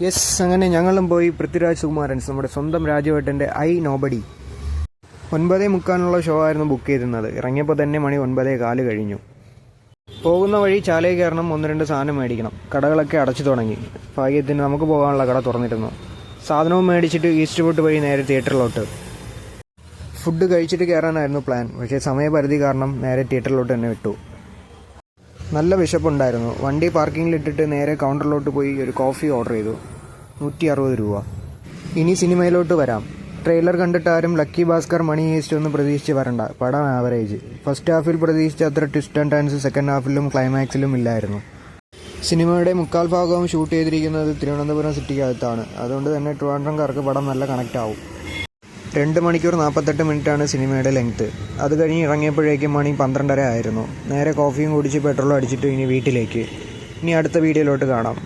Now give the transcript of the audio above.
Yes, അങ്ങനെ ഞങ്ങളും പോയി പൃഥ്വിരാജ് സുകുമാരൻസ്, നമ്മുടെ സ്വന്തം രാജുവേട്ടൻ്റെ ഐ നോബഡി. 9:45 ഷോ ആയിരുന്നു ബുക്ക് ചെയ്തിരുന്നത്. ഇറങ്ങിയപ്പോൾ തന്നെ മണി 9:15 കഴിഞ്ഞു. പോകുന്ന വഴി ചാലയിൽ കയറണം, 1-2 സാധനം മേടിക്കണം. കടകളൊക്കെ അടച്ചു തുടങ്ങി. ഭാഗ്യത്തിന് നമുക്ക് പോകാനുള്ള കട തുറന്നിരുന്നു. സാധനവും മേടിച്ചിട്ട് ഈസ്റ്റ് ഫോർട്ട് വഴി നേരെ തിയേറ്ററിലോട്ട്. ഫുഡ് കഴിച്ചിട്ട് കയറാനായിരുന്നു പ്ലാൻ, പക്ഷേ സമയപരിധി കാരണം നേരെ തിയേറ്ററിലോട്ട് തന്നെ വിട്ടു. നല്ല വിശപ്പുണ്ടായിരുന്നു. വണ്ടി പാർക്കിങ്ങിലിട്ടിട്ട് നേരെ കൗണ്ടറിലോട്ട് പോയി ഒരു കോഫി ഓർഡർ ചെയ്തു. 160 രൂപ. ഇനി സിനിമയിലോട്ട് വരാം. ട്രെയിലർ കണ്ടിട്ട് ആരും ലക്കി ഭാസ്കർ, മണി ഹീസ്റ്റ് ഒന്നും പ്രതീക്ഷിച്ച് വരണ്ട. പടം ആവറേജ്. ഫസ്റ്റ് ഹാഫിൽ പ്രതീക്ഷിച്ച അത്ര ട്വിസ്റ്റ് ആൻഡ് ടേൺസ് സെക്കൻഡ് ഹാഫിലും ക്ലൈമാക്സിലും ഇല്ലായിരുന്നു. സിനിമയുടെ 3/4 ഭാഗവും ഷൂട്ട് ചെയ്തിരിക്കുന്നത് തിരുവനന്തപുരം സിറ്റിക്കകത്താണ്. അതുകൊണ്ട് തന്നെ ട്രിവാൻഡ്രംകാർക്ക് പടം നല്ല കണക്റ്റ് ആവും. 2 മണിക്കൂർ 48 മിനിറ്റാണ് സിനിമയുടെ ലെങ്ത്ത്. അത് കഴിഞ്ഞ് ഇറങ്ങിയപ്പോഴേക്കും മണി 12:30 ആയിരുന്നു. നേരെ കോഫിയും കുടിച്ച് പെട്രോളും അടിച്ചിട്ട് ഇനി വീട്ടിലേക്ക്. ഇനി അടുത്ത വീഡിയോയിലോട്ട് കാണാം.